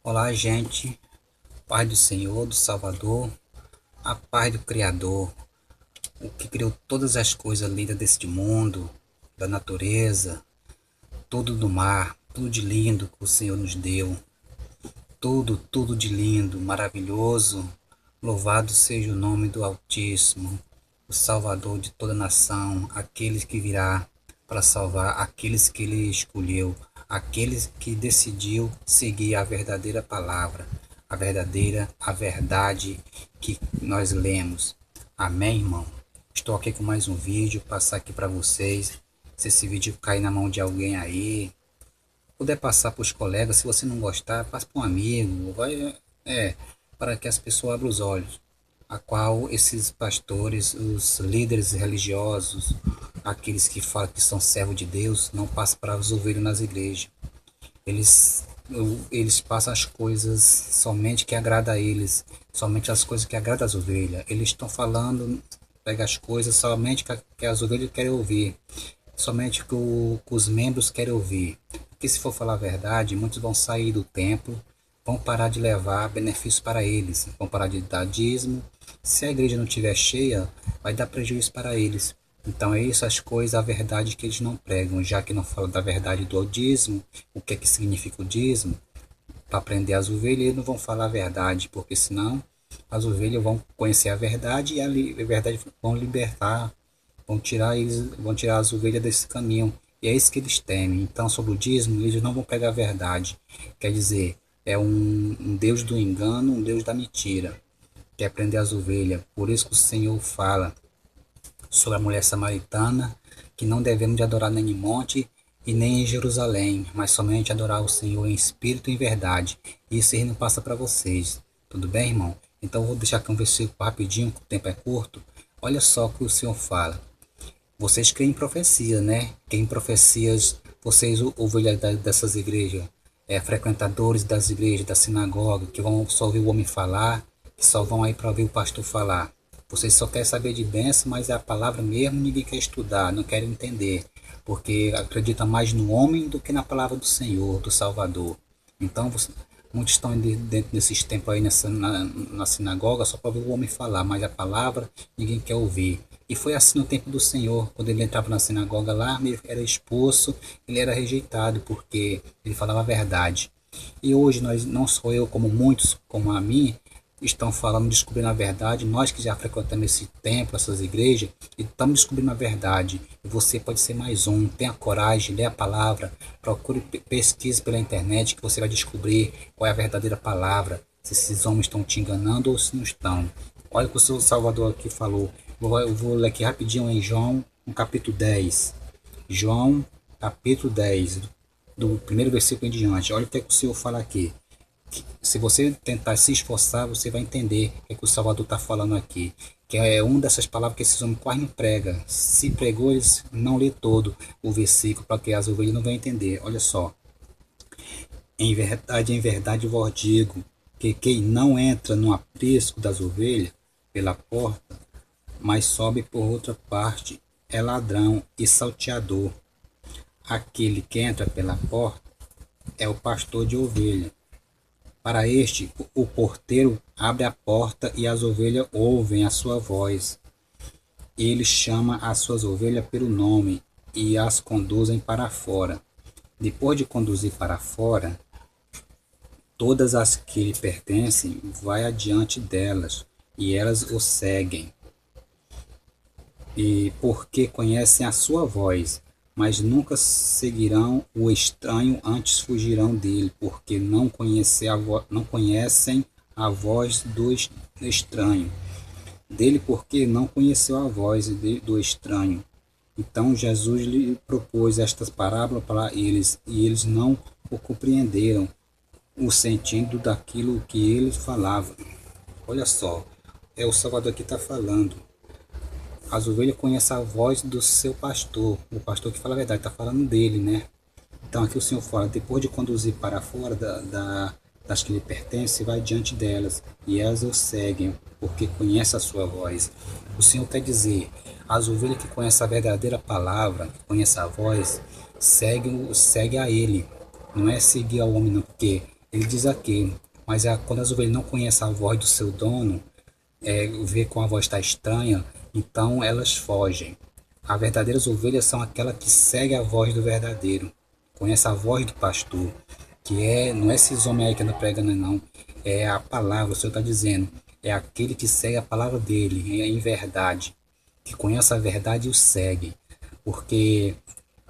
Olá, gente. Paz do Senhor, do Salvador, a paz do Criador, o que criou todas as coisas lindas deste mundo, da natureza, tudo do mar, tudo de lindo que o Senhor nos deu. Tudo de lindo, maravilhoso. Louvado seja o nome do Altíssimo, o Salvador de toda nação, aquele que virá para salvar aqueles que ele escolheu, aqueles que decidiu seguir a verdadeira palavra, a verdade que nós lemos. Amém, irmão? Estou aqui com mais um vídeo, passar aqui para vocês. Se esse vídeo cair na mão de alguém aí, puder passar para os colegas, se você não gostar, passe para um amigo, para que as pessoas abram os olhos, a qual esses pastores, os líderes religiosos, aqueles que falam que são servos de Deus, não passam para os ovelhas nas igrejas. Eles, eles passam as coisas somente que agrada a eles, somente as coisas que agradam as ovelhas. Eles estão falando, pega as coisas somente que as ovelhas querem ouvir, somente que os membros querem ouvir. Porque se for falar a verdade, muitos vão sair do templo, vão parar de levar benefícios para eles, vão parar de dar dízimo. Se a igreja não estiver cheia, vai dar prejuízo para eles. Então é isso, as coisas, a verdade que eles não pregam, já que não falam da verdade do dízimo, o que é que significa o dízimo, para prender as ovelhas, eles não vão falar a verdade, porque senão as ovelhas vão conhecer a verdade e a verdade vão libertar, vão tirar as ovelhas desse caminho. E é isso que eles temem. Então, sobre o dízimo, eles não vão pegar a verdade. Quer dizer, é um Deus do engano, um Deus da mentira. Quer prender as ovelhas. Por isso que o Senhor fala sobre a mulher samaritana, que não devemos de adorar nem em monte e nem em Jerusalém, mas somente adorar o Senhor em espírito e em verdade. Isso ele não passa para vocês. Tudo bem, irmão? Então eu vou deixar aqui um versículo rapidinho, que o tempo é curto. Olha só o que o Senhor fala. Vocês creem em profecia, né? Creem em profecias, vocês ovelhas dessas igrejas, frequentadores das igrejas, da sinagoga, que vão só ouvir o homem falar, que só vão aí para ouvir o pastor falar. Vocês só querem saber de bênção, mas é a palavra mesmo, ninguém quer estudar, não quer entender, porque acredita mais no homem do que na palavra do Senhor, do Salvador. Então, muitos estão dentro desses tempos aí na sinagoga só para ouvir o homem falar, mas a palavra ninguém quer ouvir. E foi assim no tempo do Senhor, quando ele entrava na sinagoga lá, ele era expulso, ele era rejeitado, porque ele falava a verdade. E hoje nós, não só eu, como muitos, como a mim, estão falando, descobrindo a verdade. Nós que já frequentamos esse templo, essas igrejas, e estamos descobrindo a verdade. E você pode ser mais um. Tenha coragem, lê a palavra, procure, pesquise pela internet, que você vai descobrir qual é a verdadeira palavra, se esses homens estão te enganando ou se não estão. Olha o que o seu Salvador aqui falou. Eu vou ler aqui rapidinho em João, no capítulo 10. João, capítulo 10, do primeiro versículo em diante. Olha o que o Senhor fala aqui. Se você tentar se esforçar, você vai entender o que o Salvador está falando aqui. Que é uma dessas palavras que esses homens quase não pregam. Se pregou, eles não lê todo o versículo, para que as ovelhas não vão entender. Olha só. Em verdade vos digo, que quem não entra no aprisco das ovelhas pela porta, mas sobe por outra parte, é ladrão e salteador. Aquele que entra pela porta é o pastor de ovelha. Para este, o porteiro abre a porta e as ovelhas ouvem a sua voz. Ele chama as suas ovelhas pelo nome e as conduzem para fora. Depois de conduzir para fora, todas as que lhe pertencem, vai adiante delas, e elas o seguem. E porque conhecem a sua voz, mas nunca seguirão o estranho, antes fugirão dele, porque não conhecem a voz do estranho. Dele, porque não conheceu a voz do estranho. Então Jesus lhe propôs estas parábolas para eles, e eles não o compreenderam, o sentido daquilo que ele falava. Olha só, é o Salvador que está falando. As ovelhas conhecem a voz do seu pastor, o pastor que fala a verdade, está falando dele, né? Então aqui o Senhor fala, depois de conduzir para fora das que lhe pertencem, vai diante delas, e elas o seguem, porque conhece a sua voz. O Senhor quer dizer, as ovelhas que conhecem a verdadeira palavra, que conhecem a voz, segue a ele. Não é seguir ao homem, não, porque Ele diz aqui, mas quando as ovelhas não conhecem a voz do seu dono, vê com a voz está estranha, então elas fogem. As verdadeiras ovelhas são aquelas que seguem a voz do verdadeiro, conhece a voz do pastor, não é esses homens aí que andam pregando, não, é a palavra, o Senhor está dizendo, é aquele que segue a palavra dele, em verdade, que conhece a verdade e o segue, porque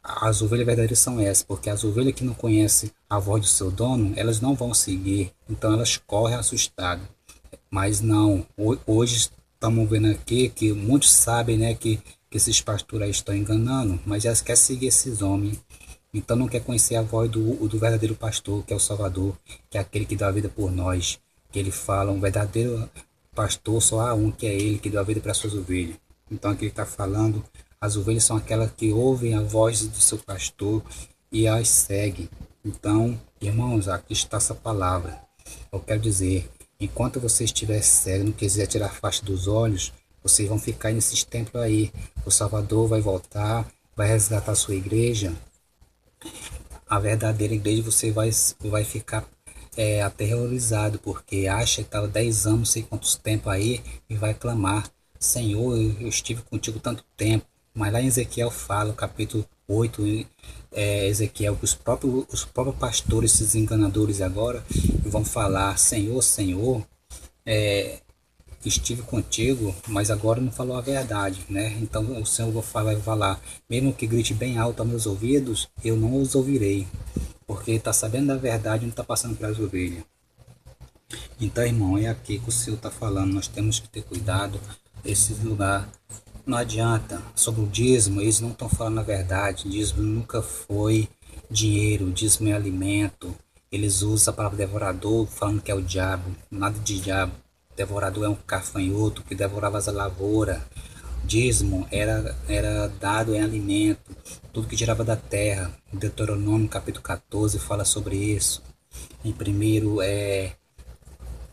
as ovelhas verdadeiras são essas, porque as ovelhas que não conhecem a voz do seu dono, elas não vão seguir, então elas correm assustadas. Mas não, hoje estamos vendo aqui que muitos sabem, né, que esses pastores aí estão enganando, mas elas querem seguir esses homens. Então não quer conhecer a voz do verdadeiro pastor, que é o Salvador, que é aquele que dá a vida por nós. Que ele fala, um verdadeiro pastor só há um, que é ele que dá a vida para as suas ovelhas. Então aqui ele está falando, as ovelhas são aquelas que ouvem a voz do seu pastor e as seguem. Então, irmãos, aqui está essa palavra. Eu quero dizer, enquanto você estiver cego, não quiser tirar a faixa dos olhos, vocês vão ficar nesses templos aí. O Salvador vai voltar, vai resgatar a sua igreja. A verdadeira igreja você vai ficar aterrorizado, porque acha que estava 10 anos, não sei quantos tempos aí, e vai clamar, Senhor, eu estive contigo tanto tempo. Mas lá em Ezequiel fala, capítulo 8, Ezequiel, que os próprios pastores, esses enganadores agora, vão falar, Senhor, Senhor, estive contigo, mas agora não falou a verdade, né? Então o Senhor vai falar, mesmo que grite bem alto aos meus ouvidos, eu não os ouvirei, porque está sabendo da verdade e não está passando para as ovelhas. Então, irmão, é aqui que o Senhor está falando, nós temos que ter cuidado esse lugar. Não adianta, sobre o dízimo, eles não estão falando a verdade, dízimo nunca foi dinheiro, dízimo é alimento. Eles usam a palavra devorador, falando que é o diabo, nada de diabo. Devorador é um gafanhoto que devorava as lavouras. Dízimo era dado em alimento, tudo que tirava da terra. Deuteronômio capítulo 14 fala sobre isso. Em primeiro,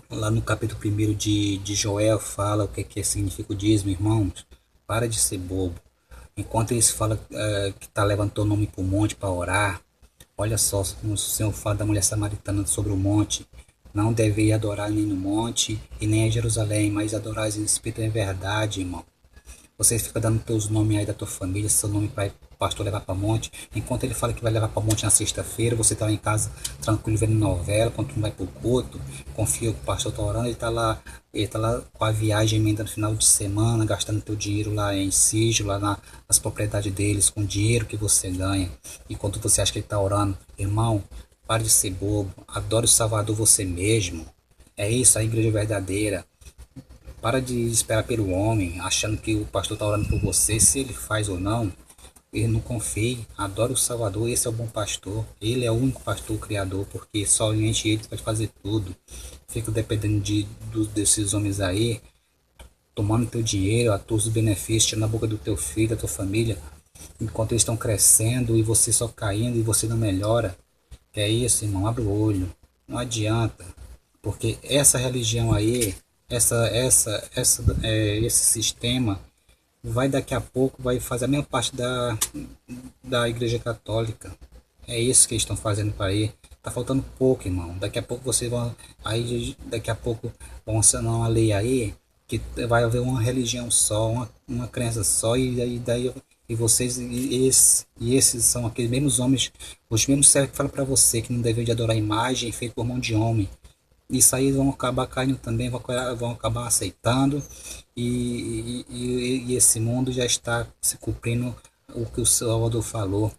lá no capítulo 1 de Joel fala o que significa o dízimo, irmãos. Para de ser bobo. Enquanto eles falam que está levantando o nome para o monte para orar, olha só, o Senhor fala da mulher samaritana sobre o monte. Não deveria adorar nem no monte e nem em Jerusalém, mas adorar em espírito em verdade, irmão. Você fica dando teus nomes aí da tua família, seu nome para o pastor levar para monte. Enquanto ele fala que vai levar para monte na sexta-feira, você está lá em casa tranquilo vendo novela, quando tu não vai para o culto, confia que o pastor está orando, ele tá lá com a viagem emenda no final de semana, gastando teu dinheiro lá em sigilo, lá nas propriedades deles, com o dinheiro que você ganha. E quando você acha que ele está orando, irmão, pare de ser bobo, adore o Salvador você mesmo. É isso, a igreja verdadeira. Para de esperar pelo homem, achando que o pastor está orando por você, se ele faz ou não. Ele não confie, adore o Salvador, esse é o bom pastor. Ele é o único pastor criador, porque somente ele pode fazer tudo. Fica dependendo desses homens aí, tomando teu dinheiro, a todos os benefícios na boca do teu filho, da tua família, enquanto eles estão crescendo e você só caindo e você não melhora. Que é isso, irmão, abre o olho. Não adianta, porque essa religião aí, esse sistema vai daqui a pouco vai fazer a mesma parte da Igreja Católica. É isso que eles estão fazendo para aí. Tá faltando pouco, irmão. Daqui a pouco vocês vão aí daqui a pouco vão assinar uma lei aí que vai haver uma religião só, uma crença só e daí e vocês esses são aqueles mesmos homens, os mesmos servos que falam para você que não deve de adorar imagem feita por mão de homem. Isso aí vão acabar caindo também, vão acabar aceitando e esse mundo já está se cumprindo o que o Salvador falou,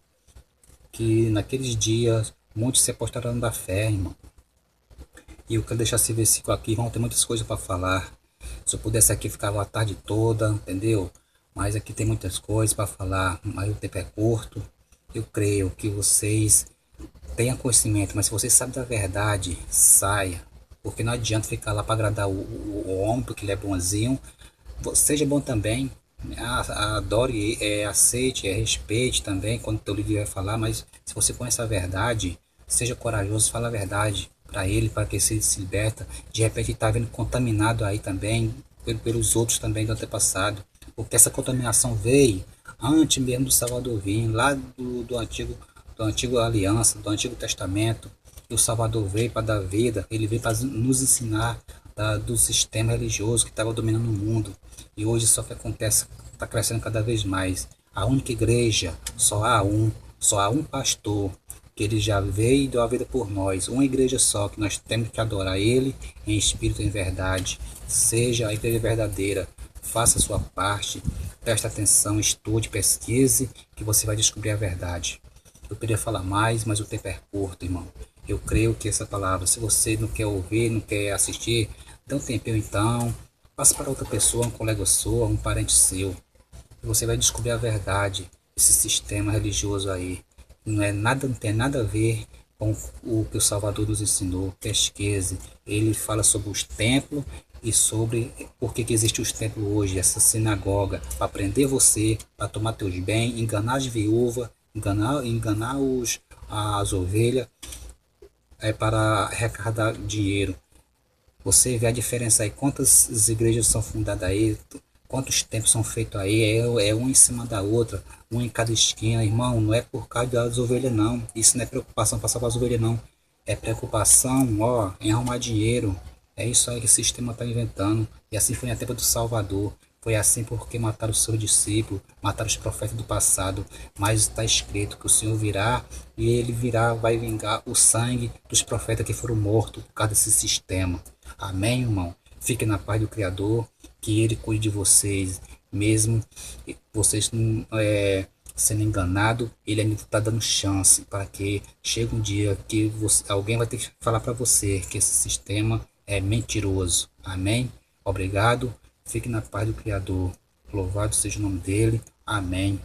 que naqueles dias muitos se apostarão da fé, irmão. E eu quero deixar esse versículo aqui, vão ter muitas coisas para falar. Se eu pudesse aqui ficava a tarde toda, entendeu? Mas aqui tem muitas coisas para falar, mas o tempo é curto. Eu creio que vocês tenham conhecimento, mas se vocês sabem da verdade, saia. Porque não adianta ficar lá para agradar o homem, porque ele é bonzinho. Seja bom também, adore, aceite, respeite também quando o teu líder vai falar, mas se você conhece a verdade, seja corajoso, fala a verdade para ele, para que ele se liberta. De repente está vendo contaminado aí também, pelos outros também do antepassado, porque essa contaminação veio antes mesmo do Salvador vir, lá do antigo aliança, do Antigo Testamento. que o Salvador veio para dar vida, ele veio para nos ensinar do sistema religioso que estava dominando o mundo. E hoje só que acontece, está crescendo cada vez mais. A única igreja, só há um pastor, que ele já veio e deu a vida por nós. Uma igreja só, que nós temos que adorar ele em espírito e em verdade. Seja a igreja verdadeira, faça a sua parte, preste atenção, estude, pesquise, que você vai descobrir a verdade. Eu queria falar mais, mas o tempo é curto, irmão. Eu creio que essa palavra, se você não quer ouvir, não quer assistir, dê um tempinho então, passe para outra pessoa, um colega seu, um parente seu. E você vai descobrir a verdade, esse sistema religioso aí. Não tem nada a ver com o que o Salvador nos ensinou. Pesquise. Ele fala sobre os templos e sobre por que existe os templos hoje, essa sinagoga, para prender você, para tomar teus bens, enganar as viúvas, enganar as ovelhas, para arrecadar dinheiro. Você vê a diferença aí, quantas igrejas são fundadas aí, quantos templos são feitos aí, é uma em cima da outra, uma em cada esquina, irmão, não é por causa das ovelhas não, isso não é preocupação para salvar as ovelhas não, é preocupação, ó, em arrumar dinheiro, é isso aí que o sistema está inventando, e assim foi na tempo do Salvador, foi assim porque mataram os seus discípulos, mataram os profetas do passado, mas está escrito que o Senhor virá e ele virá, vai vingar o sangue dos profetas que foram mortos por causa desse sistema. Amém, irmão? Fique na paz do Criador, que ele cuide de vocês, mesmo vocês não sendo enganados, ele ainda está dando chance para que chegue um dia que alguém vai ter que falar para você que esse sistema é mentiroso. Amém? Obrigado. Fique na paz do Criador. Louvado seja o nome dele. Amém.